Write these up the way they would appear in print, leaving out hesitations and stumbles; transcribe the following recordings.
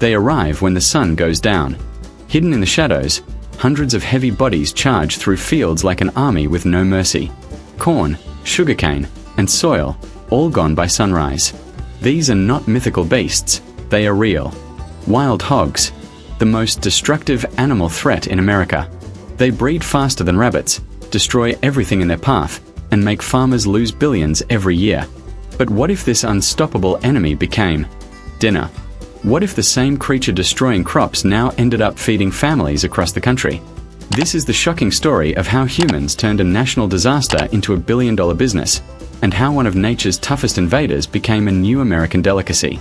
They arrive when the sun goes down. Hidden in the shadows, hundreds of heavy bodies charge through fields like an army with no mercy. Corn, sugarcane, and soil, all gone by sunrise. These are not mythical beasts, they are real. Wild hogs, the most destructive animal threat in America. They breed faster than rabbits, destroy everything in their path, and make farmers lose billions every year. But what if this unstoppable enemy became dinner? What if the same creature destroying crops now ended up feeding families across the country? This is the shocking story of how humans turned a national disaster into a billion-dollar business, and how one of nature's toughest invaders became a new American delicacy.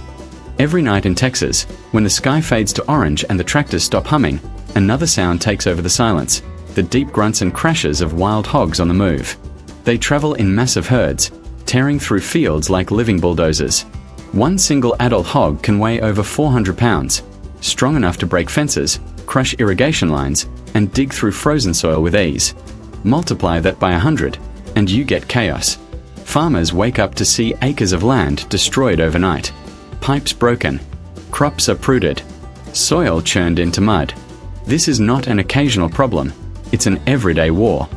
Every night in Texas, when the sky fades to orange and the tractors stop humming, another sound takes over the silence, the deep grunts and crashes of wild hogs on the move. They travel in massive herds, tearing through fields like living bulldozers. One single adult hog can weigh over 400 pounds, strong enough to break fences, crush irrigation lines, and dig through frozen soil with ease. Multiply that by 100, and you get chaos. Farmers wake up to see acres of land destroyed overnight. Pipes broken. Crops uprooted. Soil churned into mud. This is not an occasional problem, it's an everyday war.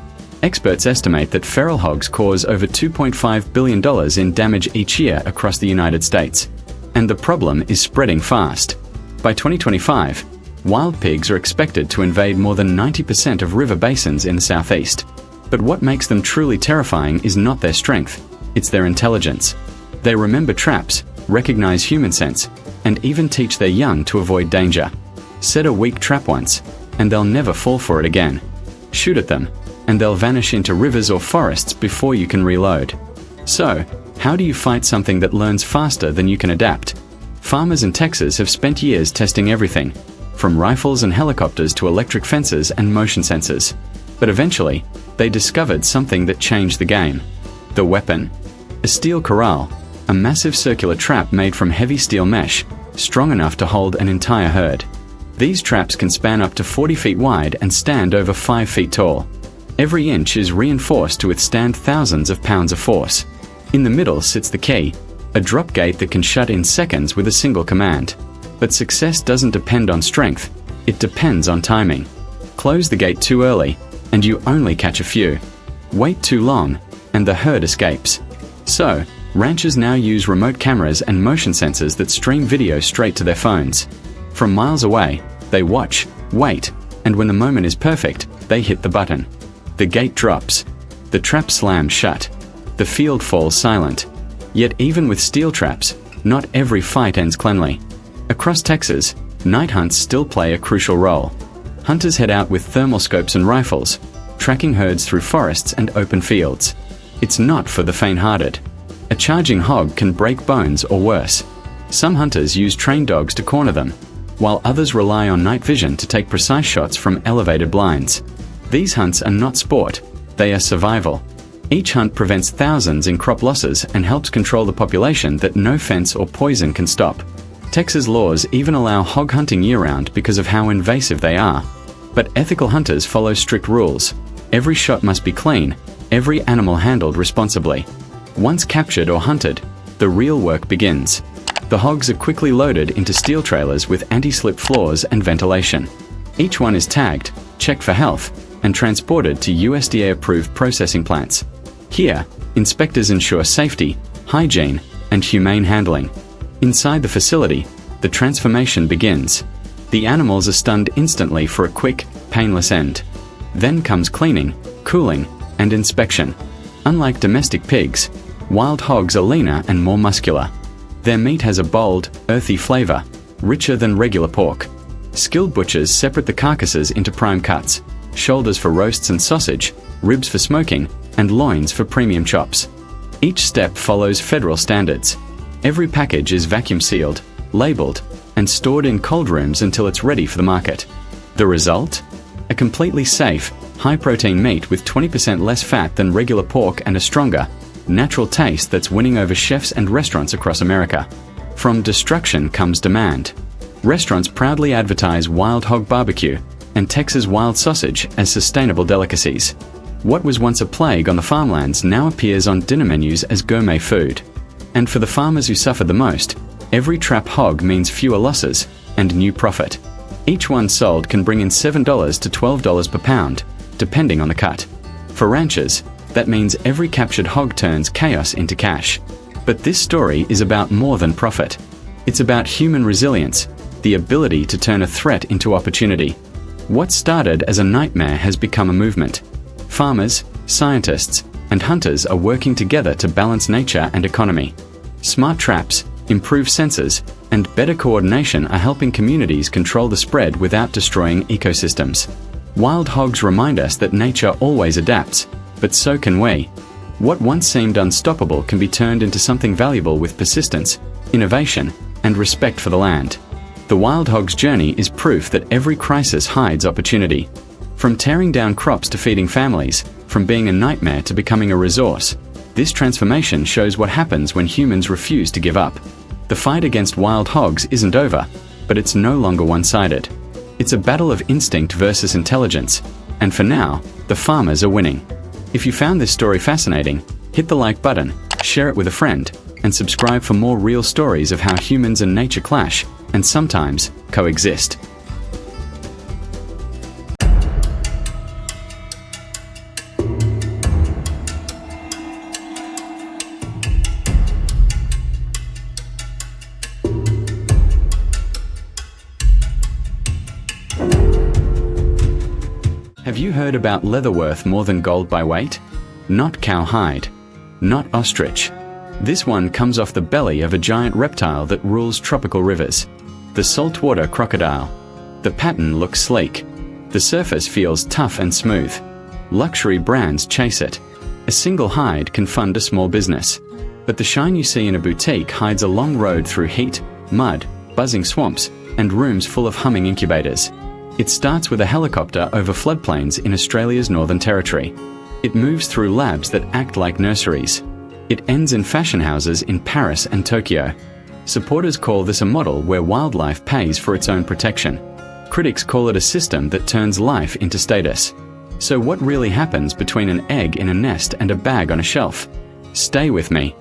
Experts estimate that feral hogs cause over $2.5 billion in damage each year across the United States. And the problem is spreading fast. By 2025, wild pigs are expected to invade more than 90% of river basins in the southeast. But what makes them truly terrifying is not their strength, it's their intelligence. They remember traps, recognize human scents, and even teach their young to avoid danger. Set a weak trap once, and they'll never fall for it again. Shoot at them, and they'll vanish into rivers or forests before you can reload. So, how do you fight something that learns faster than you can adapt? Farmers in Texas have spent years testing everything, from rifles and helicopters to electric fences and motion sensors. But eventually, they discovered something that changed the game. The weapon? A steel corral, a massive circular trap made from heavy steel mesh, strong enough to hold an entire herd. These traps can span up to 40 feet wide and stand over 5 feet tall. Every inch is reinforced to withstand thousands of pounds of force. In the middle sits the key, a drop gate that can shut in seconds with a single command. But success doesn't depend on strength, it depends on timing. Close the gate too early, and you only catch a few. Wait too long, and the herd escapes. So, ranchers now use remote cameras and motion sensors that stream video straight to their phones. From miles away, they watch, wait, and when the moment is perfect, they hit the button. The gate drops. The trap slams shut. The field falls silent. Yet even with steel traps, not every fight ends cleanly. Across Texas, night hunts still play a crucial role. Hunters head out with thermal scopes and rifles, tracking herds through forests and open fields. It's not for the faint-hearted. A charging hog can break bones or worse. Some hunters use trained dogs to corner them, while others rely on night vision to take precise shots from elevated blinds. These hunts are not sport, they are survival. Each hunt prevents thousands in crop losses and helps control the population that no fence or poison can stop. Texas laws even allow hog hunting year-round because of how invasive they are. But ethical hunters follow strict rules. Every shot must be clean, every animal handled responsibly. Once captured or hunted, the real work begins. The hogs are quickly loaded into steel trailers with anti-slip floors and ventilation. Each one is tagged, checked for health, and transported to USDA-approved processing plants. Here, inspectors ensure safety, hygiene, and humane handling. Inside the facility, the transformation begins. The animals are stunned instantly for a quick, painless end. Then comes cleaning, cooling, and inspection. Unlike domestic pigs, wild hogs are leaner and more muscular. Their meat has a bold, earthy flavor, richer than regular pork. Skilled butchers separate the carcasses into prime cuts, shoulders for roasts and sausage, ribs for smoking, and loins for premium chops. Each step follows federal standards. Every package is vacuum sealed, labeled, and stored in cold rooms until it's ready for the market. The result? A completely safe, high-protein meat with 20% less fat than regular pork and a stronger, natural taste that's winning over chefs and restaurants across America. From destruction comes demand. Restaurants proudly advertise wild hog barbecue and Texas wild sausage as sustainable delicacies. What was once a plague on the farmlands now appears on dinner menus as gourmet food. And for the farmers who suffer the most, every trap hog means fewer losses, and new profit. Each one sold can bring in $7 to $12 per pound, depending on the cut. For ranchers, that means every captured hog turns chaos into cash. But this story is about more than profit. It's about human resilience, the ability to turn a threat into opportunity. What started as a nightmare has become a movement. Farmers, scientists, and hunters are working together to balance nature and economy. Smart traps, improved sensors, and better coordination are helping communities control the spread without destroying ecosystems. Wild hogs remind us that nature always adapts, but so can we. What once seemed unstoppable can be turned into something valuable with persistence, innovation, and respect for the land. The wild hog's journey is proof that every crisis hides opportunity. From tearing down crops to feeding families, from being a nightmare to becoming a resource, this transformation shows what happens when humans refuse to give up. The fight against wild hogs isn't over, but it's no longer one-sided. It's a battle of instinct versus intelligence, and for now, the farmers are winning. If you found this story fascinating, hit the like button, share it with a friend, and subscribe for more real stories of how humans and nature clash, and sometimes coexist. Have you heard about leather worth more than gold by weight? Not cowhide. Not ostrich. This one comes off the belly of a giant reptile that rules tropical rivers. The saltwater crocodile. The pattern looks sleek. The surface feels tough and smooth. Luxury brands chase it. A single hide can fund a small business. But the shine you see in a boutique hides a long road through heat, mud, buzzing swamps, and rooms full of humming incubators. It starts with a helicopter over floodplains in Australia's Northern Territory. It moves through labs that act like nurseries. It ends in fashion houses in Paris and Tokyo. Supporters call this a model where wildlife pays for its own protection. Critics call it a system that turns life into status. So what really happens between an egg in a nest and a bag on a shelf? Stay with me.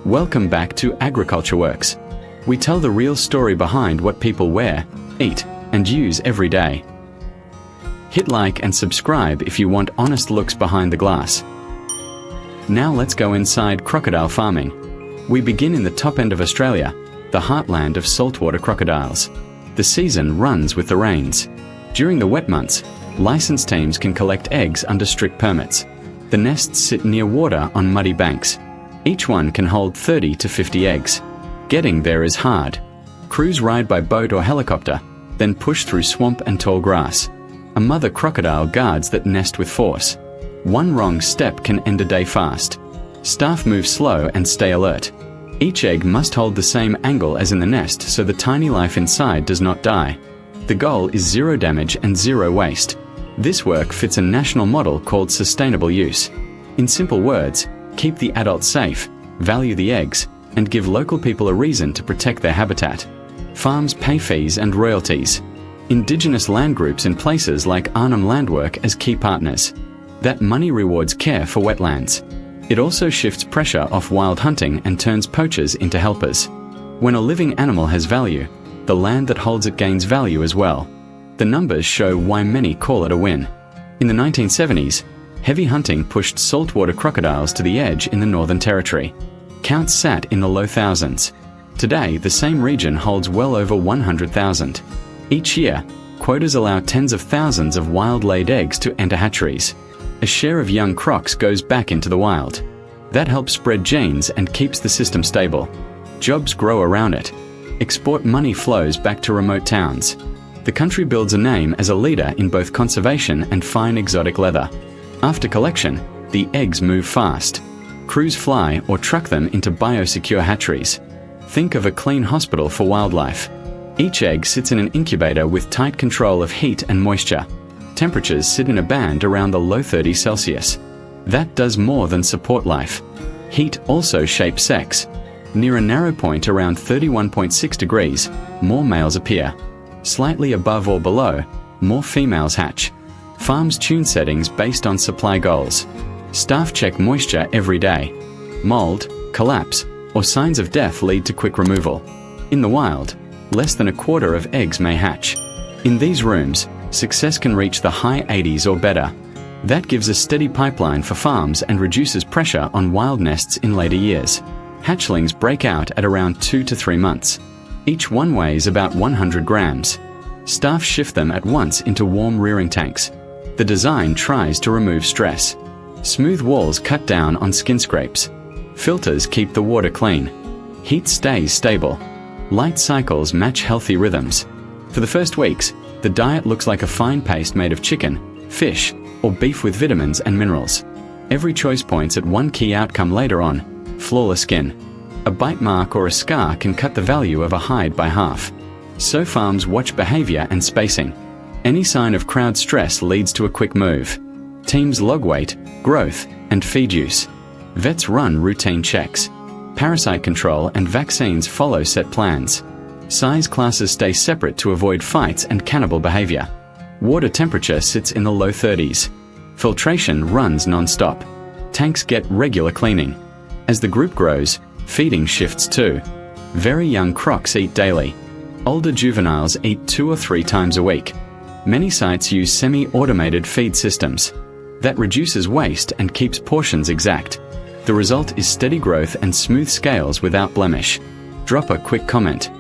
Welcome back to Agriculture Works. We tell the real story behind what people wear, eat, and use every day. Hit like and subscribe if you want honest looks behind the glass. Now let's go inside crocodile farming. We begin in the top end of Australia, the heartland of saltwater crocodiles. The season runs with the rains. During the wet months, licensed teams can collect eggs under strict permits. The nests sit near water on muddy banks. Each one can hold 30 to 50 eggs. Getting there is hard. Crews ride by boat or helicopter, then push through swamp and tall grass. A mother crocodile guards that nest with force. One wrong step can end a day fast. Staff move slow and stay alert. Each egg must hold the same angle as in the nest so the tiny life inside does not die. The goal is zero damage and zero waste. This work fits a national model called sustainable use. In simple words, keep the adults safe, value the eggs, and give local people a reason to protect their habitat. Farms pay fees and royalties. Indigenous land groups in places like Arnhem Landwork as key partners. That money rewards care for wetlands. It also shifts pressure off wild hunting and turns poachers into helpers. When a living animal has value, the land that holds it gains value as well. The numbers show why many call it a win. In the 1970s, heavy hunting pushed saltwater crocodiles to the edge in the Northern Territory. Counts sat in the low thousands. Today, the same region holds well over 100,000. Each year, quotas allow tens of thousands of wild-laid eggs to enter hatcheries. A share of young crocs goes back into the wild. That helps spread genes and keeps the system stable. Jobs grow around it. Export money flows back to remote towns. The country builds a name as a leader in both conservation and fine exotic leather. After collection, the eggs move fast. Crews fly or truck them into biosecure hatcheries. Think of a clean hospital for wildlife. Each egg sits in an incubator with tight control of heat and moisture. Temperatures sit in a band around the low 30s Celsius. That does more than support life. Heat also shapes sex. Near a narrow point around 31.6 degrees, more males appear. Slightly above or below, more females hatch. Farms tune settings based on supply goals. Staff check moisture every day. Mold, collapse, or signs of death lead to quick removal. In the wild, less than a quarter of eggs may hatch. In these rooms, success can reach the high 80s or better. That gives a steady pipeline for farms and reduces pressure on wild nests in later years. Hatchlings break out at around 2 to 3 months. Each one weighs about 100 grams. Staff shift them at once into warm rearing tanks. The design tries to remove stress. Smooth walls cut down on skin scrapes. Filters keep the water clean. Heat stays stable. Light cycles match healthy rhythms. For the first weeks, the diet looks like a fine paste made of chicken, fish, or beef with vitamins and minerals. Every choice points at one key outcome later on: flawless skin. A bite mark or a scar can cut the value of a hide by half. So farms watch behavior and spacing. Any sign of crowd stress leads to a quick move. Teams log weight, growth, and feed use. Vets run routine checks. Parasite control and vaccines follow set plans. Size classes stay separate to avoid fights and cannibal behavior. Water temperature sits in the low 30s. Filtration runs non-stop. Tanks get regular cleaning. As the group grows, feeding shifts too. Very young crocs eat daily. Older juveniles eat 2 or 3 times a week. Many sites use semi-automated feed systems. That reduces waste and keeps portions exact. The result is steady growth and smooth scales without blemish. Drop a quick comment.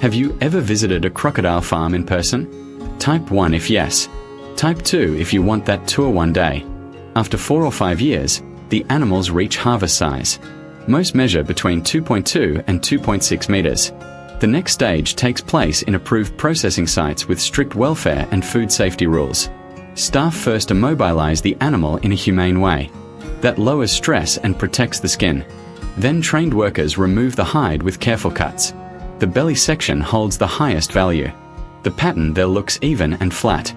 Have you ever visited a crocodile farm in person? Type 1 if yes. Type 2 if you want that tour one day. After 4 or 5 years, the animals reach harvest size. Most measure between 2.2 and 2.6 meters. The next stage takes place in approved processing sites with strict welfare and food safety rules. Staff first immobilize the animal in a humane way. That lowers stress and protects the skin. Then trained workers remove the hide with careful cuts. The belly section holds the highest value. The pattern there looks even and flat.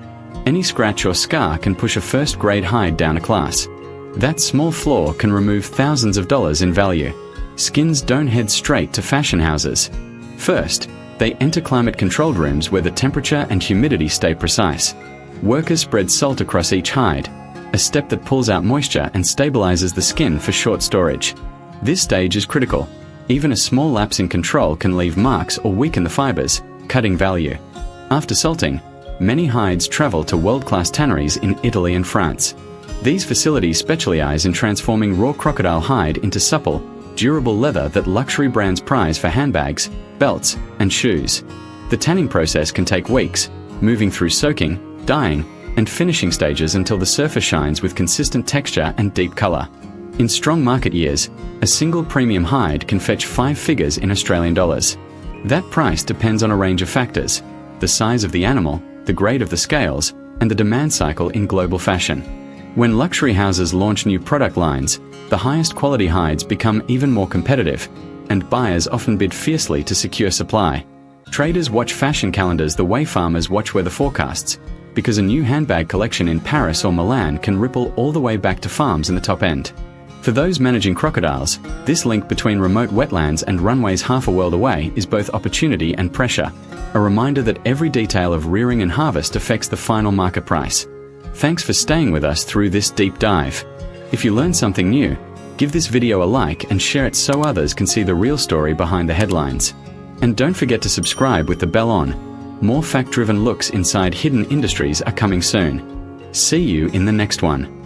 Any scratch or scar can push a first-grade hide down a class. That small flaw can remove thousands of dollars in value. Skins don't head straight to fashion houses. First, they enter climate-controlled rooms where the temperature and humidity stay precise. Workers spread salt across each hide, a step that pulls out moisture and stabilizes the skin for short storage. This stage is critical. Even a small lapse in control can leave marks or weaken the fibers, cutting value. After salting, many hides travel to world-class tanneries in Italy and France. These facilities specialize in transforming raw crocodile hide into supple, durable leather that luxury brands prize for handbags, belts, and shoes. The tanning process can take weeks, moving through soaking, dyeing, and finishing stages until the surface shines with consistent texture and deep color. In strong market years, a single premium hide can fetch 5 figures in Australian dollars. That price depends on a range of factors: the size of the animal, the grade of the scales, and the demand cycle in global fashion. When luxury houses launch new product lines, the highest quality hides become even more competitive, and buyers often bid fiercely to secure supply. Traders watch fashion calendars the way farmers watch weather forecasts, because a new handbag collection in Paris or Milan can ripple all the way back to farms in the top end. For those managing crocodiles, this link between remote wetlands and runways half a world away is both opportunity and pressure, a reminder that every detail of rearing and harvest affects the final market price. Thanks for staying with us through this deep dive. If you learned something new, give this video a like and share it so others can see the real story behind the headlines. And don't forget to subscribe with the bell on. More fact-driven looks inside hidden industries are coming soon. See you in the next one.